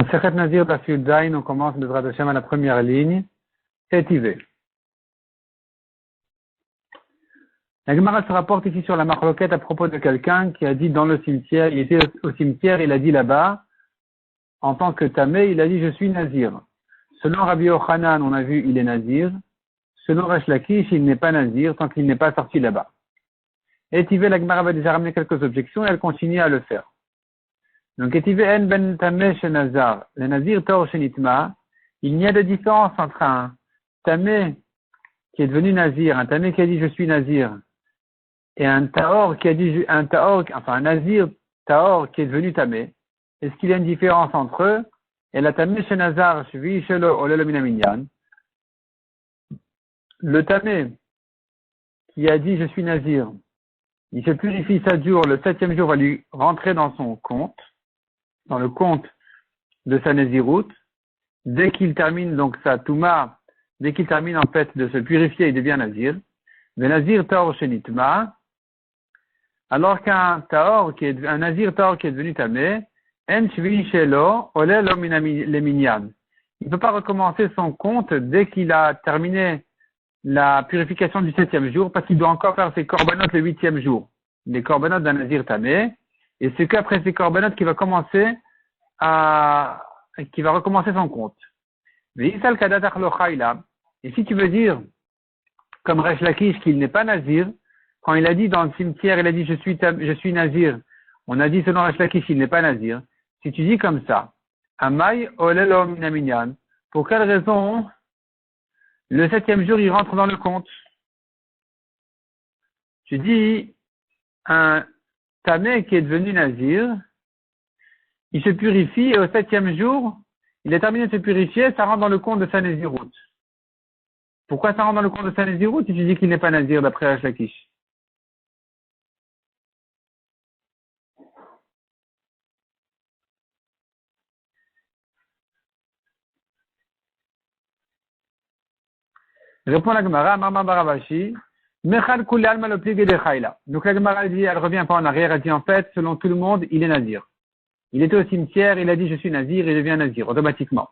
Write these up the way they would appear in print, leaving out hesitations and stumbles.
Sechet Nazir Daf Dain, on commence Bezrat Hashem à la première ligne, Étivé. La Gemara se rapporte ici sur la marloquette à propos de quelqu'un qui a dit dans le cimetière, il était au cimetière, il a dit là-bas, en tant que tamé, il a dit je suis nazir. Selon Rabbi Yochanan, on a vu il est nazir. Selon Resh Lakish, il n'est pas nazir tant qu'il n'est pas sorti là-bas. Étivé, la Gemara va déjà ramener quelques objections et elle continue à le faire. Donc, Étivé en ben tamé chez Nazar, le nazir tor chez Nitma, il n'y a de différence entre un tamé qui est devenu nazir, un tamé qui a dit je suis nazir, et un taor qui a dit un nazir taor qui est devenu tamé. Est-ce qu'il y a une différence entre eux? Et la tamé chez Nazar, shvi shelo olelo minaminyan. Le tamé qui a dit je suis nazir, il se purifie 7 jours, le 7e jour va lui rentrer dans son compte, dans le compte de sa naziroute. Dès qu'il termine donc sa touma, dès qu'il termine en fait de se purifier, il devient nazir. Le nazir taor shenitma, alors qu'un nazir taor qui est devenu tamé, en shvi shelo olelo minaminyan. Il ne peut pas recommencer son compte dès qu'il a terminé la purification du 7e jour, parce qu'il doit encore faire ses corbanotes le 8e jour. Les corbanotes d'un nazir tamé, et c'est qu'après ces corbanotes qu'il va recommencer son compte. Mais et si tu veux dire, comme Resh Lakish, qu'il n'est pas nazir, quand il a dit dans le cimetière, il a dit je suis nazir, on a dit selon Resh Lakish, il n'est pas nazir. Si tu dis comme ça, Amay olelo minaminyan, pour quelle raison le 7e jour il rentre dans le compte? Tu dis, un tamé qui est devenu nazir, il se purifie et au 7e jour, il a terminé de se purifier, ça rentre dans le compte de sa naziroute. Pourquoi ça rentre dans le compte de sa naziroute si tu dis qu'il n'est pas nazir d'après Resh Lakish? Répond la Gemara, Mama Baravashi, Mechal Kuli Alma le pligé de Chayla. Donc la Gemara dit, elle revient pas en arrière, elle dit en fait, selon tout le monde, il est nazir. Il était au cimetière, il a dit je suis nazir, il devient nazir, automatiquement.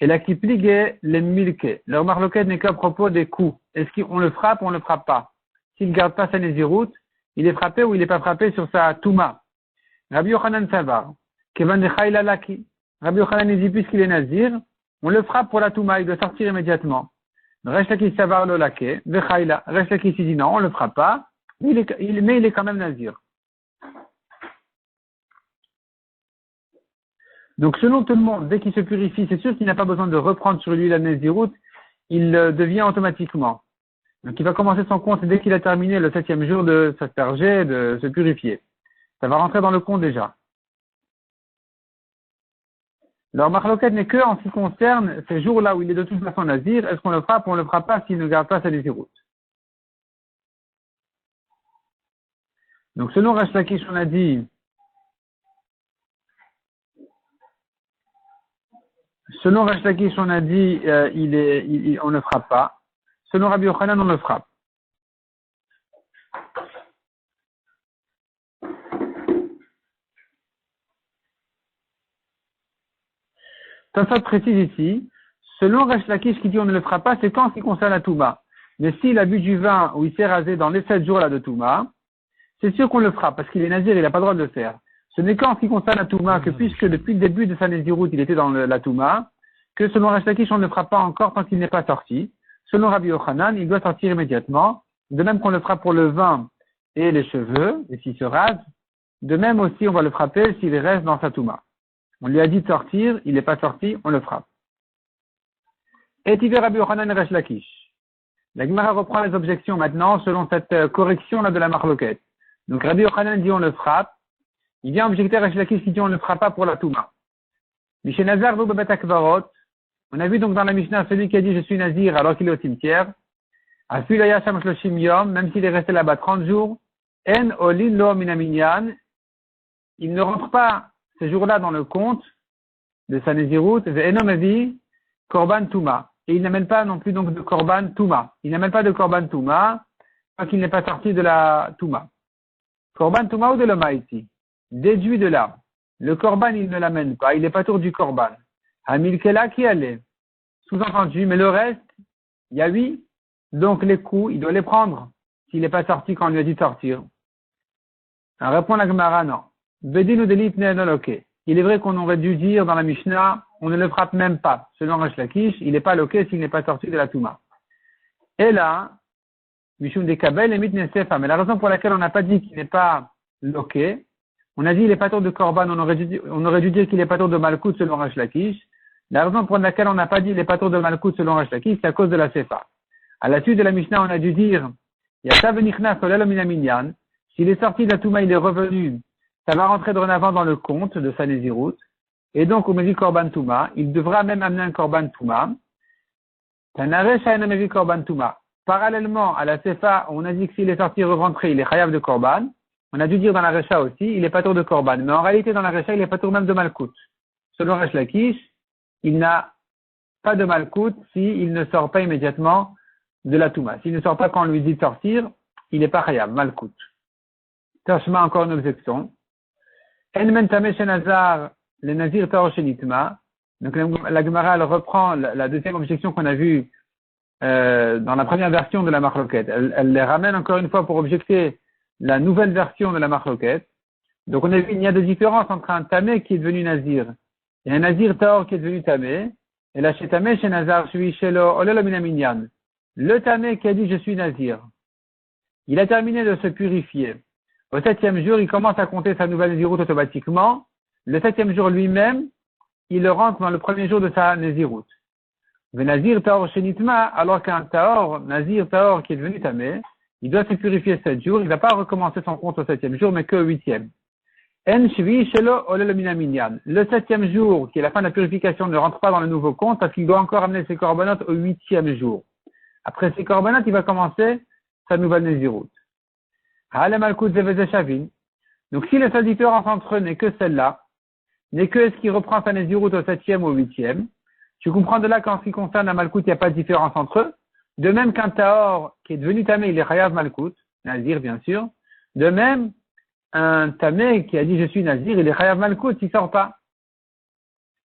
Et là qui pliguait les milke. Leur marloquette n'est qu'à propos des coups. Est-ce qu'on le frappe ou on ne le frappe pas? S'il ne garde pas sa naziroute, il est frappé ou il n'est pas frappé sur sa touma. Rabbi Yochanan Savar, Kevan de Chayla Laki. Rabbi Yochanan dit puisqu'il est nazir, on le frappe pour la touma, il doit sortir immédiatement. Resh Lakish Savar lo lake, de Chayla. Resh Lakish dit non, on ne le frappe pas, mais il est quand même nazir. Donc, selon tout le monde, dès qu'il se purifie, c'est sûr qu'il n'a pas besoin de reprendre sur lui la naziroute, il devient automatiquement. Donc, il va commencer son compte dès qu'il a terminé le 7e jour de s'asperger, de se purifier. Ça va rentrer dans le compte déjà. Leur marloquette n'est que en ce qui concerne ces jours-là où il est de toute façon nazir, est-ce qu'on le frappe ou on ne le frappe pas s'il ne garde pas sa naziroute. Donc, selon Resh Lakish, on a dit, on ne frappe pas. Selon Rabbi Yochanan, on le frappe. Tosfot précise ici, selon Resh Lakish qui dit on ne le frappe pas, c'est quand ce qui concerne la Touma. Mais s'il a bu du vin ou il s'est rasé dans les 7 jours là de Touma, c'est sûr qu'on le frappe parce qu'il est nazir, il n'a pas le droit de le faire. Ce n'est qu'en ce qui concerne la Touma que puisque depuis le début de sa naziroute, il était dans la Touma, que selon Resh Lakish, on ne le frappe pas encore tant qu'il n'est pas sorti. Selon Rabbi Yochanan, il doit sortir immédiatement. De même qu'on le frappe pour le vin et les cheveux, et s'il se rase, de même aussi on va le frapper s'il reste dans sa Touma. On lui a dit de sortir, il n'est pas sorti, on le frappe. Et Tivé Rabbi Yochanan et Resh Lakish. La Gemara reprend les objections maintenant selon cette correction là de la marloquette. Donc Rabbi Yochanan dit on le frappe. Il vient objecter Resh Lakish qui dit on ne le frappe pas pour la Touma. Mishneh Nazar v'u bebet hakvarot. On a vu donc dans la Mishnah celui qui a dit je suis nazir alors qu'il est au cimetière. Afil haya sham shloshim yom, même s'il est resté là-bas 30 jours. En olin lo minaminyan. Il ne rentre pas ces jours-là dans le compte de sa naziroute. Ve'eno mevi korban touma. Et il n'amène pas non plus donc de korban touma. Il n'amène pas de korban touma tant qu'il n'est pas sorti de la touma. Korban touma ou de l'oma ici? Déduit de là. le korban, il ne l'amène pas, il est pas tour du korban. Hamilkela qui allait. Sous-entendu, mais le reste, il y a 8, donc les coups, il doit les prendre. S'il n'est pas sorti quand on lui a dit de sortir. Alors répond la Gemara, non. Bedinu delit ne'enoloke. Il est vrai qu'on aurait dû dire dans la Mishnah, on ne le frappe même pas. Selon Resh Lakish, il n'est pas loqué s'il n'est pas sorti de la Touma. Et là, Mishum de Kabel et Mitne Sefa. Mais la raison pour laquelle on n'a pas dit qu'il n'est pas loqué, on a dit qu'il n'est pas tour de Korban, on aurait dû dire qu'il n'est pas tour de Malkout selon Resh Lakish. La raison pour laquelle on n'a pas dit qu'il n'est pas tour de Malkout selon Resh Lakish, c'est à cause de la Sefa. À la suite de la Mishnah, on a dû dire, Yata venichna solelo minaminyan. S'il est sorti de la Touma, il est revenu, ça va rentrer dorénavant dans le compte de sa Nézirut. Et donc, on me dit Korban Touma, il devra même amener un Korban Touma. Tanare Shaina me dit Korban Touma. Parallèlement à la Sefa, on a dit que s'il est sorti re-rentré, il est chayav de Korban. On a dû dire dans la Recha aussi, il est pas tour de Korban. Mais en réalité, dans la Recha, il est pas tour même de Malkout. Selon Resh Lakish, il n'a pas de Malkout s'il ne sort pas immédiatement de la Touma. S'il ne sort pas quand on lui dit de sortir, il n'est pas chayav, Malkout. Tashma, encore une objection. En mentame shenazar, le nazir taor shenitma. Donc la Gemara, elle reprend la deuxième objection qu'on a vue dans la première version de la Marloquette. Elle les ramène encore une fois pour objecter la nouvelle version de la Marloquette. Donc on a vu qu'il y a des différences entre un tamé qui est devenu nazir et un nazir taor qui est devenu tamé. Et là, chez tamé, chez nazar, shui shelo olelo minaminyan. Le tamé qui a dit je suis nazir, il a terminé de se purifier. Au 7e jour, il commence à compter sa nouvelle Nézirut automatiquement. Le 7e jour lui-même, il rentre dans le premier jour de sa Nézirut. Le Nazir Taor Shenitma, alors qu'un Taor, Nazir Taor qui est devenu Tamé, il doit se purifier 7 jours, il ne va pas recommencer son compte au 7e jour, mais que au 8e. En Shvi Shelo Olelo Minaminyan. Le 7e jour, qui est la fin de la purification, ne rentre pas dans le nouveau compte parce qu'il doit encore amener ses corbanotes au 8e jour. Après ses corbanotes, il va commencer sa nouvelle Nézirut. Donc si la seule différence entre eux n'est que celle-là, n'est que est-ce qu'il reprend sa Nézirut au 7e ou au 8e, tu comprends de là qu'en ce qui concerne la Malkout, il n'y a pas de différence entre eux. De même qu'un Taor qui est devenu Tamé, il est Chayav Malkout, Nazir bien sûr. De même, un Tamé qui a dit je suis Nazir, il est Chayav Malkout, il ne sort pas.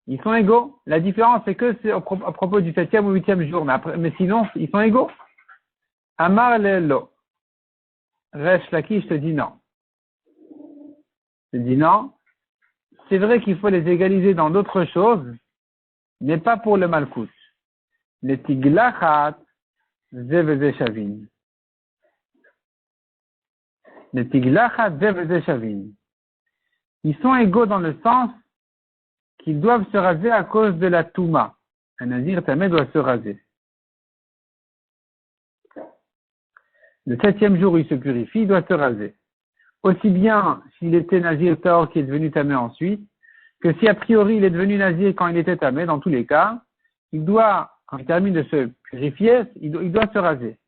Ils sont égaux. La différence c'est que c'est à propos du 7e ou 8e jour, mais sinon ils sont égaux. Amar Lelo. Resh Lakish te dit non. Je dis non. C'est vrai qu'il faut les égaliser dans d'autres choses, mais pas pour le Malkout. Le Tiglachat, Zeveze Shavin. Le Tiglachat, Zeveze Shavin. Ils sont égaux dans le sens qu'ils doivent se raser à cause de la Touma. Un Nazir Tamé doit se raser. Le 7e jour où il se purifie, il doit se raser. Aussi bien s'il était Nazir Taor qui est devenu Tamé ensuite, que si a priori il est devenu Nazir quand il était Tamé, dans tous les cas, il doit, quand il termine de se purifier, il doit se raser.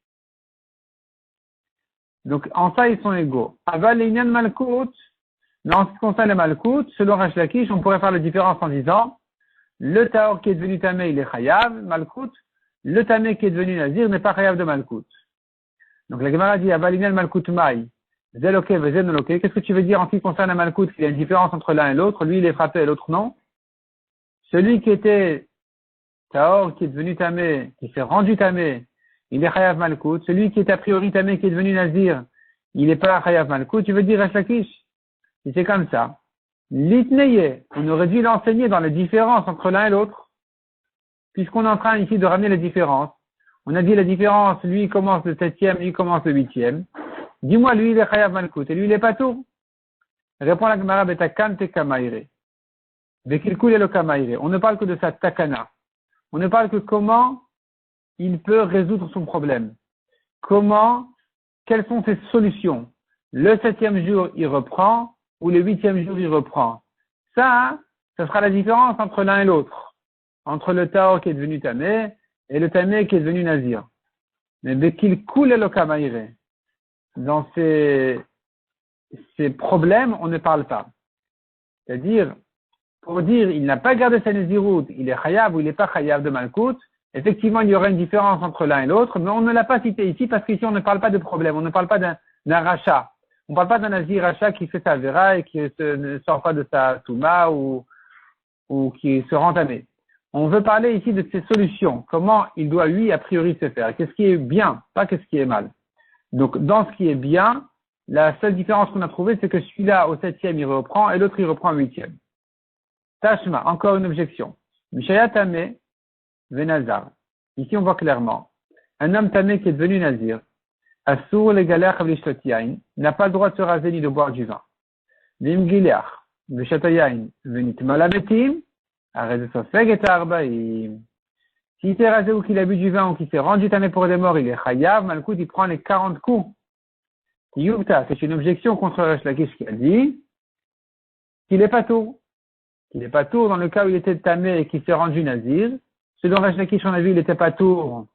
Donc en ça ils sont égaux. Aval l'Inyan Malkout, mais en ce qui concerne le Malkout, selon Resh Lakish, on pourrait faire la différence en disant, le Taor qui est devenu Tamé, il est Chayav, Malkout, le Tamé qui est devenu Nazir n'est pas Chayav de Malkout. Donc la Gemara dit Avalinel Malkout Maï, Zeloke, Vezenoloke. Qu'est-ce que tu veux dire en ce qui concerne un Malkout? Il y a une différence entre l'un et l'autre. Lui, il est frappé et l'autre non. Celui qui était Taor, qui est devenu Tamé, qui s'est rendu Tamé, il est Chayav Malkout. Celui qui est a priori Tamé, qui est devenu Nazir, il n'est pas Chayav Malkout. Tu veux dire Resh Lakish? Si c'est comme ça. L'itneye, on aurait dû l'enseigner dans les différences entre l'un et l'autre. Puisqu'on est en train ici de ramener les différences. On a dit la différence, lui il commence le 7e, lui il commence le 8e. Dis-moi, lui il est Chayav Malkout et lui il est pas tout. Répond la Gemara Betakan te Kamaire. Bekilkul et le Kamaire. On ne parle que de sa takana. On ne parle que comment il peut résoudre son problème. Quelles sont ses solutions. Le 7e jour il reprend ou le 8e jour il reprend. Ça sera la différence entre l'un et l'autre. Entre le Taor qui est devenu Tamé et le Tamé qui est devenu Nazir. Mais Bekilkul et le Kamaire. Dans ces problèmes, on ne parle pas. C'est-à-dire, pour dire, il n'a pas gardé sa Nézirut, il est Chayav ou il n'est pas Chayav de Malkout, effectivement, il y aura une différence entre l'un et l'autre, mais on ne l'a pas cité ici parce qu'ici, on ne parle pas de problème, on ne parle pas d'un rachat. On ne parle pas d'un nazir rachat qui fait sa vera et qui ne sort pas de sa touma ou qui se rend tamé. On veut parler ici de ses solutions. Comment il doit, lui, a priori, se faire. Qu'est-ce qui est bien, pas qu'est-ce qui est mal. Donc, dans ce qui est bien, la seule différence qu'on a trouvée, c'est que celui-là, au 7e, il reprend et l'autre, il reprend au 8e. Tashma, encore une objection. Mishaya tamé, venazar. Ici, on voit clairement. Un homme tamé qui est devenu nazir, Assour les galères n'a pas le droit de se raser ni de boire du vin. Lim gileach, v'shatayain, venit malabetim, arrête de sofeg et arbaim. S'il s'est rasé ou qu'il a bu du vin ou qu'il s'est rendu tamé pour des morts, il est chayav, malkout, il prend les 40 coups. Yubta, c'est une objection contre Resh Lakish qui a dit qu'il est pas tour. Qu'il n'est pas tour dans le cas où il était tamé et qu'il s'est rendu nazir. Ce dont Resh Lakish on a vu, il n'était pas tour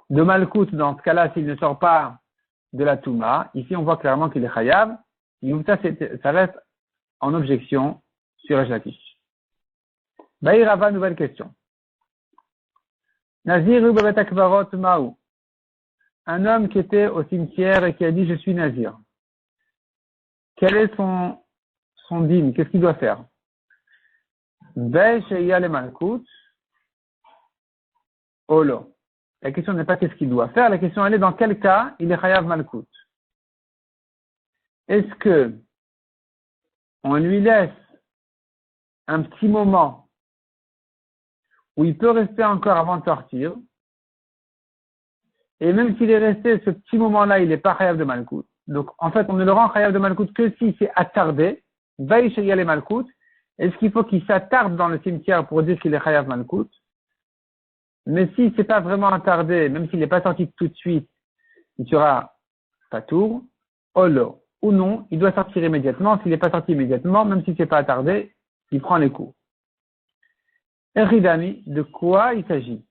de malkout dans ce cas-là s'il ne sort pas de la Touma. Ici, on voit clairement qu'il est chayav. Yubta, ça reste en objection sur Resh Lakish. Baïrava, nouvelle question. Nazir ou Babet Akvarot Maou. Un homme qui était au cimetière et qui a dit je suis nazir. Quel est son dîme? Qu'est-ce qu'il doit faire? Be'sheya le malkout. Olo. La question n'est pas qu'est-ce qu'il doit faire, la question elle est dans quel cas il est chayav malkout. Est-ce que on lui laisse un petit moment où il peut rester encore avant de sortir, et même s'il est resté ce petit moment-là, il n'est pas chayav de malkout. Donc, en fait, on ne le rend chayav de malkout que si c'est attardé, veille les malkout. Est-ce qu'il faut qu'il s'attarde dans le cimetière pour dire qu'il est chayav malkout? Mais si c'est pas vraiment attardé, même s'il n'est pas sorti tout de suite, il sera patour, olo, ou non, il doit sortir immédiatement. S'il n'est pas sorti immédiatement, même si c'est pas attardé, il prend les coups. Eridami, de quoi il s'agit?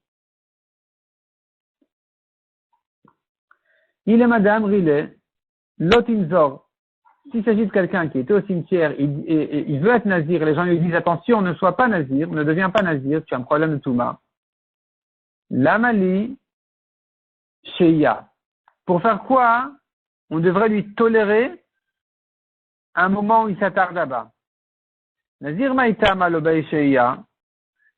Il est madame Rilé, Lotinzor. S'il s'agit de quelqu'un qui était au cimetière, il veut être nazir, et les gens lui disent attention, ne sois pas nazir, ne deviens pas nazir, tu as un problème de Touma. L'amali, Sheya. Pour faire quoi? On devrait lui tolérer un moment où il s'attarde là-bas. Nazir Maïta Malobay Sheya.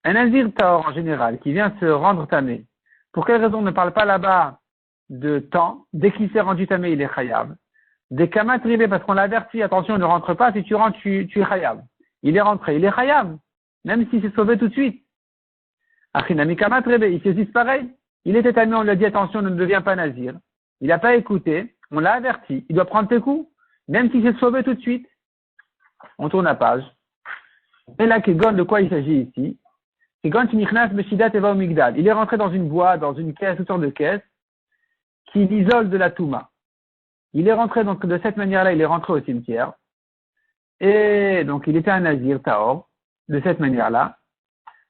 Un nazir taor en général, qui vient se rendre tamé. Pour quelle raison on ne parle pas là-bas de temps? Dès qu'il s'est rendu tamé, il est chayav. Des kamat ribé, parce qu'on l'a averti, attention, ne rentre pas, si tu rentres, tu es chayav. Il est rentré, il est chayav. Même s'il s'est sauvé tout de suite. Achinami kamat ribé, il fait juste pareil. Il était tamé, on lui a dit attention, ne deviens pas nazir. Il n'a pas écouté, on l'a averti. Il doit prendre tes coups, même s'il s'est sauvé tout de suite. On tourne la page. Et là, Kegon, de quoi il s'agit ici? Kegon, Tinichnas, Beshidat, Eva, Migdal. Il est rentré dans une boîte, dans une caisse, toutes sortes de caisses, qui l'isole de la Touma. Il est rentré, donc, de cette manière-là, il est rentré au cimetière. Et donc, il était un nazir, Taor, de cette manière-là.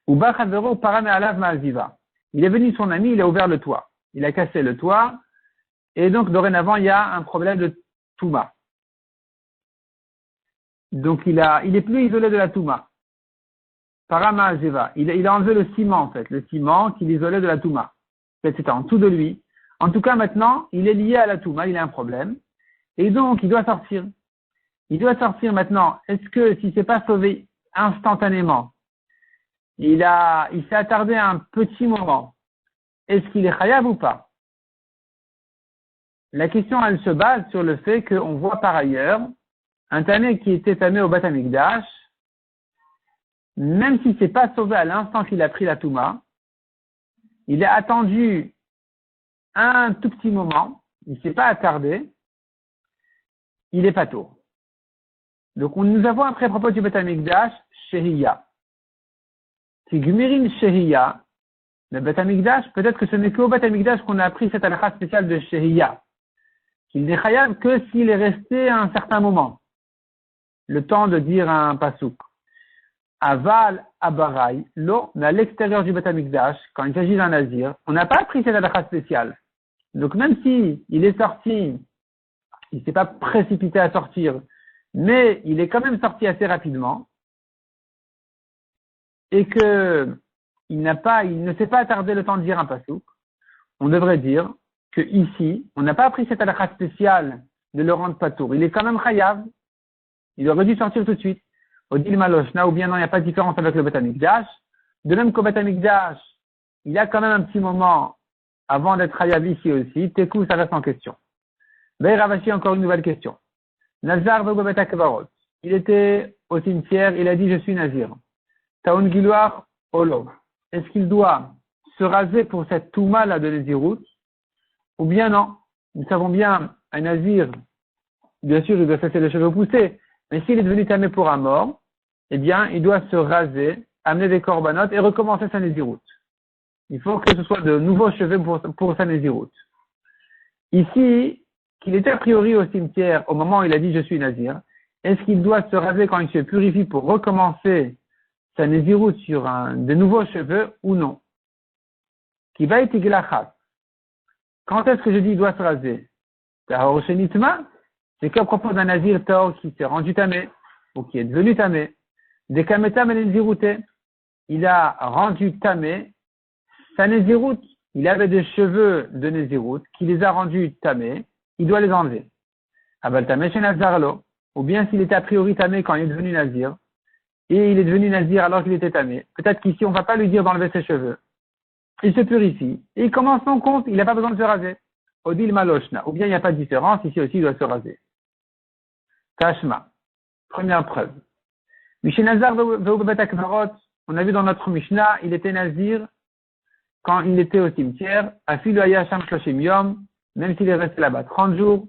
Ou Bachadero, Parame Alav Ma'aziva. Il est venu son ami, il a ouvert le toit. Il a cassé le toit. Et donc, dorénavant, il y a un problème de Touma. Donc, il est plus isolé de la Touma. Parama Azeva. Il a enlevé le ciment, en fait. Le ciment qui l'isolait de la Touma. C'était en dessous de lui. En tout cas, maintenant, il est lié à la Touma. Il a un problème. Et donc, il doit sortir. Il doit sortir maintenant. Est-ce que, s'il s'est pas sauvé instantanément, il s'est attardé un petit moment, est-ce qu'il est chayav ou pas? La question, elle se base sur le fait qu'on voit par ailleurs un tamé qui était tamé au Bat Hamikdash, même s'il s'est pas sauvé à l'instant qu'il a pris la Touma, il a attendu un tout petit moment, il s'est pas attardé, il est pas tôt. Donc, nous avons après à propos du Bat Hamikdash, Shehiya. C'est Gmirin Shehiya, le Bat Hamikdash, peut-être que ce n'est qu'au Bat Hamikdash qu'on a appris cette halakha spéciale de Shehiya. Il n'est chayav que s'il est resté un certain moment. Le temps de dire un pasouk. Aval abarai, l'eau, mais à l'extérieur du Bat Hamikdash, quand il s'agit d'un nazir, on n'a pas appris cette halakha spéciale. Donc même si il est sorti, il s'est pas précipité à sortir, mais il est quand même sorti assez rapidement, et que il ne s'est pas attardé le temps de dire un pasouk, on devrait dire que ici, on n'a pas appris cette halakha spéciale de le rendre patour. Il est quand même chayav. Il aurait dû sortir tout de suite. Odil maloshna, ou bien non, il n'y a pas de différence avec le Beth Amikdash. De même qu'au Beth Amikdash, il y a quand même un petit moment avant d'être chayav ici aussi. Tekou, ça reste en question. Veille Ravashi, encore une nouvelle question. Nazar ve Beth Akvarot. Il était au cimetière, il a dit je suis Nazir. Taoun Giloar Olo. Est-ce qu'il doit se raser pour cette touma là de Nazirut? Ou bien non? Nous savons bien, un Nazir, bien sûr, il doit cesser les cheveux poussés. Mais s'il est devenu tamé pour un mort, eh bien, il doit se raser, amener des corbanotes et recommencer sa Nazirut. Il faut que ce soit de nouveaux cheveux pour sa Nazirut. Ici, qu'il était a priori au cimetière au moment où il a dit je suis Nazir, est-ce qu'il doit se raser quand il se purifie pour recommencer sa Nazirut sur de nouveaux cheveux ou non? Qui va être Iglachat. Quand est-ce que je dis il doit se raser? C'est qu'à propos d'un Nazir Taor qui s'est rendu tamé, ou qui est devenu tamé, des Kametam et Nézirouté, il a rendu tamé sa Nézirut. Il avait des cheveux de Nézirut, qui les a rendus tamés, il doit les enlever. Abal tamé chez Nazarlo, ou bien s'il était a priori tamé quand il est devenu Nazir, et il est devenu Nazir alors qu'il était tamé. Peut-être qu'ici on ne va pas lui dire d'enlever ses cheveux. Il se purifie, et il commence son compte, il n'a pas besoin de se raser. Odil maloshna, ou bien il n'y a pas de différence, ici aussi il doit se raser. Tashma. Première preuve. Mishnazar ve'ubet akvarot. On a vu dans notre Mishnah, il était nazir quand il était au cimetière. Afilu ayasham shloshim yom, même s'il est resté là-bas 30 jours.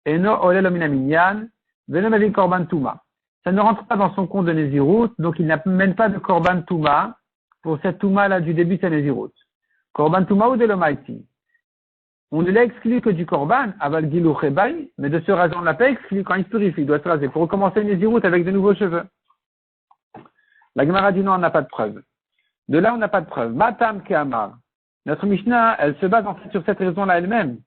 Eno olel omina minyan, ve'no mavin korban tuma. Ça ne rentre pas dans son compte de Nézirut, donc il n'amène pas de korban tuma pour cette tuma là du début de sa Nézirut. Korban tuma ou de l'omaiti. On ne l'a exclu que du korban, aval gilou chebay, mais de ce raser, on ne l'a pas exclu quand il se purifie, il doit se raser pour recommencer une Nézirut avec de nouveaux cheveux. La Gemara dit non, on n'a pas de preuve. De là, on n'a pas de preuve. Matam ke'amar. Notre Mishnah, elle se base en fait sur cette raison-là elle-même.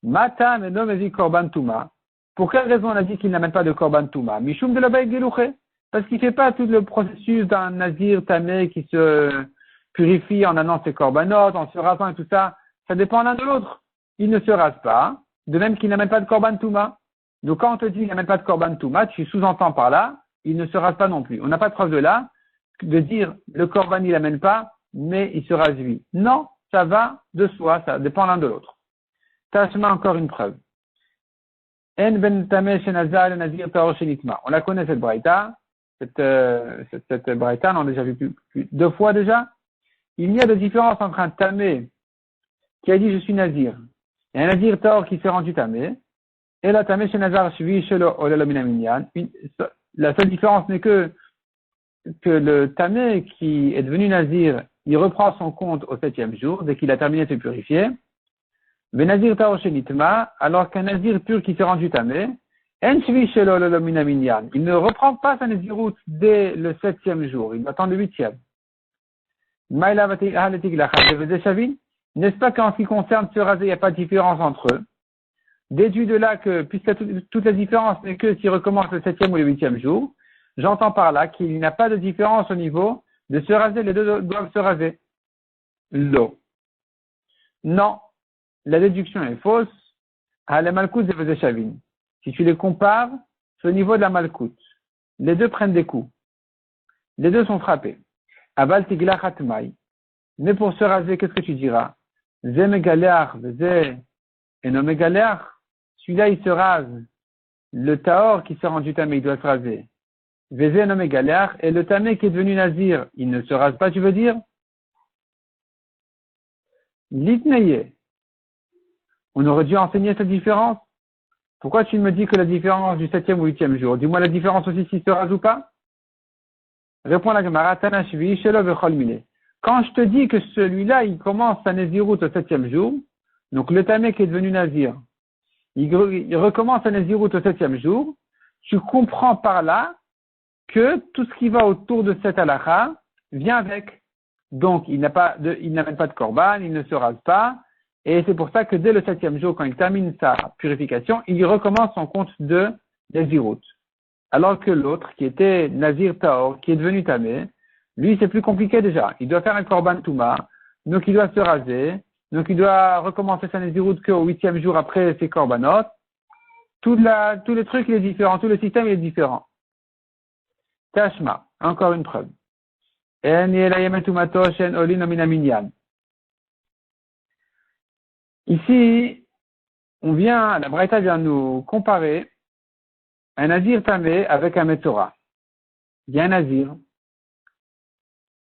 Matam et nom evi korban tuma. Pour quelle raison on a dit qu'il n'amène pas de korban tuma? Mishum de l'obay gilouché. Parce qu'il ne fait pas tout le processus d'un nazir tamé qui se purifie en amenant ses korbanot, en se rasant et tout ça. Ça dépend l'un de l'autre. Il ne se rase pas, de même qu'il n'amène pas de korban touma. Donc quand on te dit qu'il n'amène pas de korban touma, tu sous-entends par là, il ne se rase pas non plus. On n'a pas de preuve de là, de dire le korban il n'amène pas, mais il se rase lui. Non, ça va de soi, ça dépend l'un de l'autre. Tashma, encore une preuve. En ben tameh shenazar nazir taor shenitma. On la connaît cette braïta, cette braïta, on l'a déjà vu plus deux fois déjà. Il y a de différence entre un tamé qui a dit je suis nazir, et un nazir taor qui s'est rendu tamé, et la tamé chez nazar shvi shelo olelomina minyan. La seule différence n'est que le tamé qui est devenu nazir, il reprend son compte au 7e jour, dès qu'il a terminé de se purifier. Le nazir taor shenitma, alors qu'un nazir pur qui s'est rendu tamé, en shvi shelo olelomina minyan. Il ne reprend pas sa nazirut dès le 7e jour, il attend le 8e. Maïla vatik haletik lachad de shavin. N'est-ce pas qu'en ce qui concerne se raser, il n'y a pas de différence entre eux? Déduit de là que, puisque toute la différence n'est que s'il recommence le 7e ou le 8e jour, j'entends par là qu'il n'y a pas de différence au niveau de se raser, les deux doivent se raser. L'eau. Non. La déduction est fausse. À la malkout de Vezeshavin. Si tu les compares, c'est au niveau de la malkout. Les deux prennent des coups. Les deux sont frappés. Aval tiglachat mai. Mais pour se raser, qu'est-ce que tu diras? Zé mégaléar, zé eno mégaléar. Celui-là, il se rase. Le taor qui s'est rendu tamé, il doit se raser. Vézé eno mégaléar. Et le tamé qui est devenu nazir, il ne se rase pas, tu veux dire? Litneye. On aurait dû enseigner cette différence. Pourquoi tu me dis que la différence du 7e ou 8e jour? Dis-moi la différence aussi s'il se rase ou pas? Réponds la Gemara, Tanashvi, Shelo vechol mile. Quand je te dis que celui-là, il commence sa Nézirut au 7e jour, donc le tamé qui est devenu nazir, il recommence sa Nézirut au 7e jour, tu comprends par là que tout ce qui va autour de cette halakha vient avec. Donc, il n'amène pas de korban, il ne se rase pas, et c'est pour ça que dès le 7e jour, quand il termine sa purification, il recommence son compte de Nézirut. Alors que l'autre, qui était Nazir Taor, qui est devenu tamé, lui, c'est plus compliqué déjà. Il doit faire un korban touma, donc il doit se raser, donc il doit recommencer sa Nézirut qu'au 8e jour après ses korbanot. Tous les trucs, il est différent. Tout le système, il est différent. Tashma. Encore une preuve. Ici, la Braïta vient nous comparer un Nazir tamé avec un Metzora. Il y a un Nazir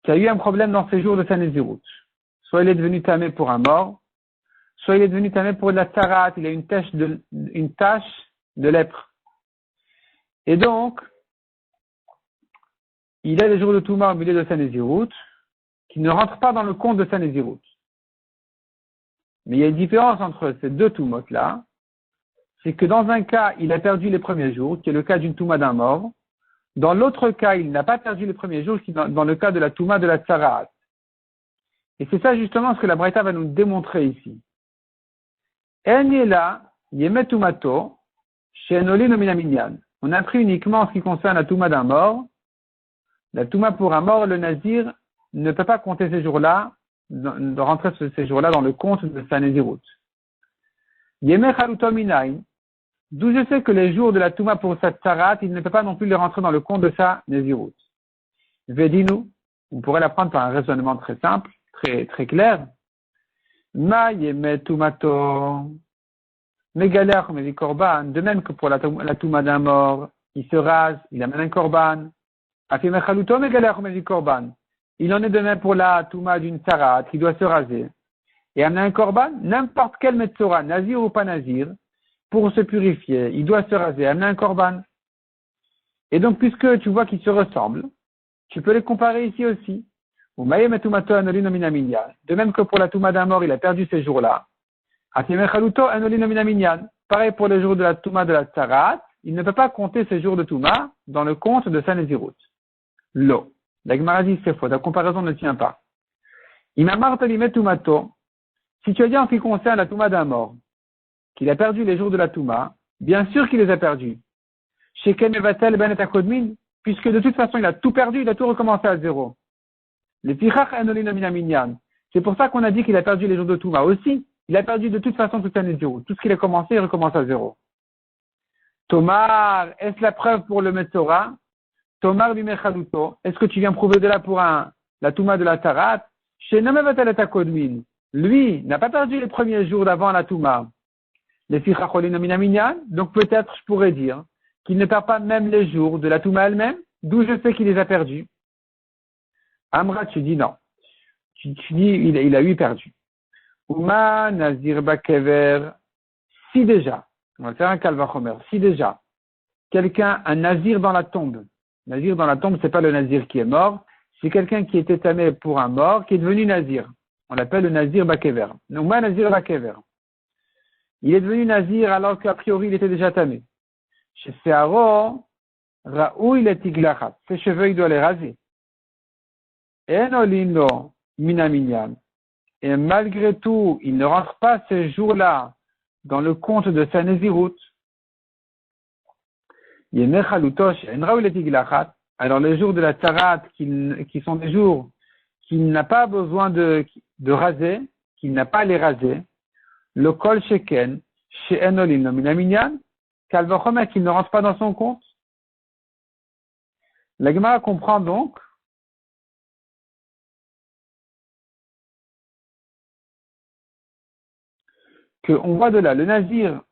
qui a eu un problème dans ses jours de sa Nézirut. Soit il est devenu tamé pour un mort, soit il est devenu tamé pour de la tarat, il a une tache de lèpre. Et donc, il a les jours de Touma au milieu de sa Nézirut, qui ne rentrent pas dans le compte de sa Nézirut. Mais il y a une différence entre ces deux Toumot-là, c'est que dans un cas, il a perdu les premiers jours, qui est le cas d'une Touma d'un mort. Dans l'autre cas, il n'a pas perdu les premiers jours, qui est dans le cas de la Touma de la Tsarat. Et c'est ça justement ce que la Braïta va nous démontrer ici. Enyela, Yemet Tumato, Shenoli Nominaminyan. On a pris uniquement en ce qui concerne la Touma d'un mort. La Touma pour un mort, le Nazir ne peut pas compter ces jours-là, de rentrer ces jours-là dans le compte de sa Nézirut. Yemet Chaluto Minayin. D'où je sais que les jours de la Touma pour sa Tsarat, il ne peut pas non plus les rentrer dans le compte de sa Nézirut. Vedinu, on pourrait l'apprendre par un raisonnement très simple, très clair. Ma yemet tumato, megalech mevi korban, de même que pour la Touma d'un mort, il se rase, il amène un korban. Afime chaluto megalech mevi korban. Il en est de même pour la Touma d'une Tsarat, qui doit se raser. Et amener un korban, n'importe quel Metzora, Nazir ou pas Nazir, pour se purifier, il doit se raser, amener un korban. Et donc, puisque tu vois qu'ils se ressemblent, tu peux les comparer ici aussi. De même que pour la Touma d'un mort, il a perdu ces jours-là. Pareil pour les jours de la Touma de la Tsarat, il ne peut pas compter ces jours de Touma dans le compte de sa Nézirut. L'eau. La Gemara dit c'est faux, la comparaison ne tient pas. Si tu as dit en ce qui concerne la Touma d'un mort, qu'il a perdu les jours de la Touma, bien sûr qu'il les a perdus. Puisque de toute façon il a tout perdu, il a tout recommencé à zéro. C'est pour ça qu'on a dit qu'il a perdu les jours de Touma aussi. Il a perdu de toute façon toute sa Nézirut. Tout ce qu'il a commencé, il recommence à zéro. Tomar, est-ce la preuve pour le Metzora? Tomar bimechaluto, est-ce que tu viens prouver de là pour la Touma de la Tarat? Lui n'a pas perdu les premiers jours d'avant la Touma. Donc peut-être je pourrais dire qu'il ne perd pas même les jours de la Touma elle-même, d'où je sais qu'il les a perdus. Amra, tu dis non. Tu dis il a eu perdu. Uma Nazir Bakever, si déjà, on va faire un Kalvachomer, si déjà, un Nazir dans la tombe, Nazir dans la tombe, c'est pas le Nazir qui est mort, c'est quelqu'un qui était tamé pour un mort, qui est devenu Nazir. On l'appelle le Nazir Bakever. Uma Nazir Bakever. Il est devenu Nazir alors qu'a priori il était déjà tamé. Chez Searo, Raoui le Tiglachat. Ses cheveux, il doit les raser. Enolino Minaminyan. Et malgré tout, il ne rentre pas ces jours-là dans le compte de sa Nézirut. Alors les jours de la Tsarat, qui sont des jours qu'il n'a pas besoin de raser, qu'il n'a pas à les raser, le kol sheken, chez Enolin nominaminyan, kalvachomer qu'il ne rentre pas dans son compte. La Gemara comprend donc qu'on voit de là, le Nazir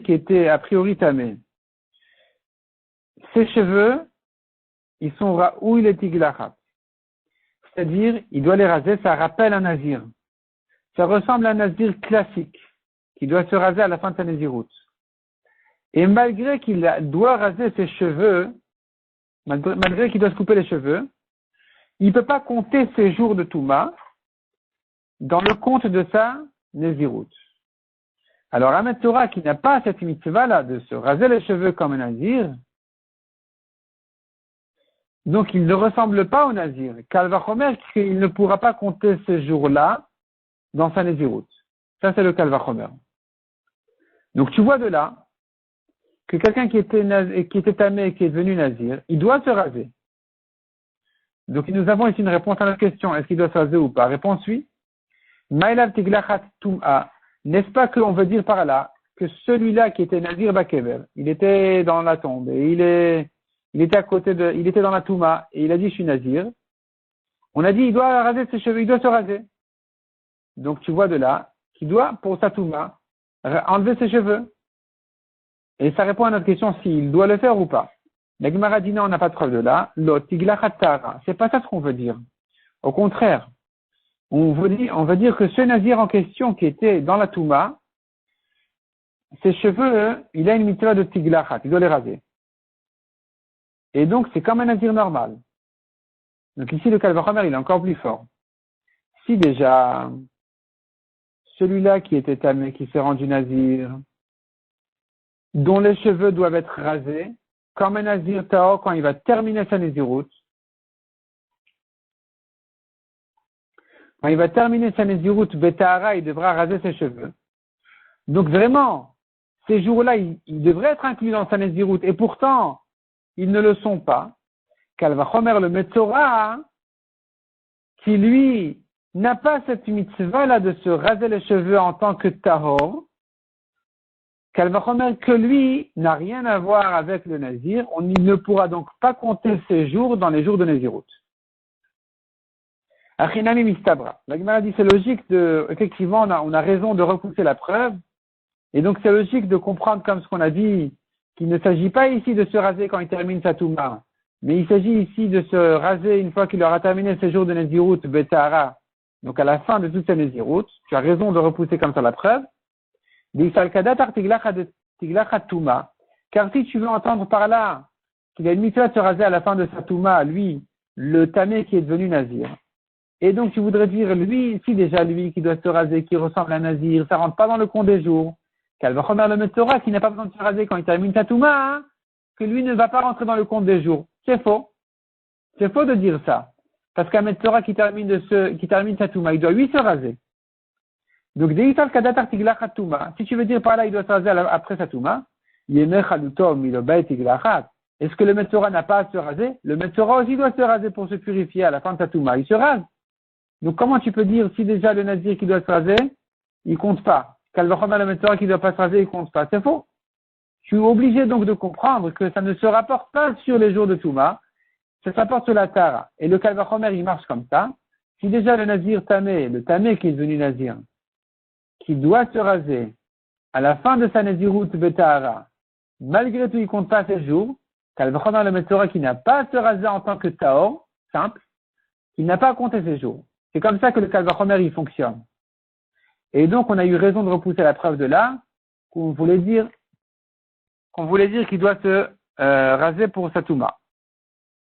qui était a priori tamé, ses cheveux, ils sont raoui le tiglachat. C'est-à-dire, il doit les raser, ça rappelle un Nazir. Ça ressemble à un Nazir classique, qui doit se raser à la fin de sa Nézirut. Et malgré qu'il doit raser ses cheveux, malgré qu'il doit se couper les cheveux, il ne peut pas compter ses jours de Touma dans le compte de sa Nézirut. Alors, un Torah qui n'a pas cette mitzvah-là de se raser les cheveux comme un Nazir, donc il ne ressemble pas au Nazir. Kalvachomer, qu'il ne pourra pas compter ces jours-là dans sa Nézirut. Ça, c'est le Kalvachomer. Donc, tu vois de là que quelqu'un qui était tamé et qui est devenu Nazir, il doit se raser. Donc, nous avons ici une réponse à notre question. Est-ce qu'il doit se raser ou pas? Réponse oui. Maïlav tiglachat tum'a. N'est-ce pas qu'on veut dire par là que celui-là qui était Nazir Bakever, il était dans la tombe et il était dans la Touma et il a dit je suis Nazir. On a dit il doit raser ses cheveux, il doit se raser. Donc tu vois de là qu'il doit, pour sa Touma, enlever ses cheveux. Et ça répond à notre question s'il doit le faire ou pas. La Gemara dit non, on n'a pas de preuve de là. L'autre, Tiglachatara. C'est pas ça ce qu'on veut dire. Au contraire, on veut dire que ce Nazir en question qui était dans la Touma, ses cheveux, il a une mitzvah de Tiglachat, il doit les raser. Et donc, c'est comme un Nazir normal. Donc ici, le Kal Vachomer, il est encore plus fort. Si déjà, celui-là qui était tamé, qui s'est rendu Nazir, dont les cheveux doivent être rasés, comme un Nazir Tao, quand il va terminer sa Nézirout, Betahara, il devra raser ses cheveux. Donc vraiment, ces jours-là, il devrait être inclus dans sa Nézirout, et pourtant, ils ne le sont pas. Kal Vachomer le Metzora, qui lui n'a pas cette mitzvah-là de se raser les cheveux en tant que Tahor, Kal Vachomer que lui n'a rien à voir avec le Nazir, il ne pourra donc pas compter ses jours dans les jours de Nézirout. Achinami mistabra. La Gemara dit c'est logique effectivement, on a raison de repousser la preuve, et donc c'est logique de comprendre comme ce qu'on a dit, qu'il ne s'agit pas ici de se raser quand il termine sa Touma, mais il s'agit ici de se raser une fois qu'il aura terminé ses jours de Nézirout, Betahara, donc à la fin de toute sa Nézirout. Tu as raison de repousser comme ça la preuve. Car si tu veux entendre par là qu'il a une mitzvah de se raser à la fin de sa Touma, lui, le tamé qui est devenu Nazir, et donc tu voudrais dire lui, si déjà lui qui doit se raser, qui ressemble à Nazir, ça rentre pas dans le compte des jours, Kal Vachomer le Metzora qui n'a pas besoin de se raser quand il termine sa Touma, que lui ne va pas rentrer dans le compte des jours. C'est faux. C'est faux de dire ça. Parce qu'un Metzora qui termine sa Touma, il doit lui se raser. Donc, si tu veux dire par là, il doit se raser après sa Touma, est-ce que le Metzora n'a pas à se raser? Le Metzora aussi doit se raser pour se purifier à la fin de sa Touma. Il se rase. Donc, comment tu peux dire si déjà le Nazir qui doit se raser, il compte pas? Kal Vachomer le Metzora qui doit pas se raser, il compte pas. C'est faux. Je suis obligé donc de comprendre que ça ne se rapporte pas sur les jours de Touma, ça se rapporte sur la Tara. Et le Kal Vachomer, il marche comme ça. Si déjà le Nazir tamé, le tamé qui est devenu Nazir, qui doit se raser à la fin de sa Nézirout Betahara, malgré tout, il compte pas ses jours, Kal Vachomer le Metzora qui n'a pas à se raser en tant que Taor, simple, il n'a pas à compter ses jours. C'est comme ça que le Kal Vachomer, il fonctionne. Et donc, on a eu raison de repousser la preuve de là, qu'on voulait dire qu'il doit se raser pour sa Touma.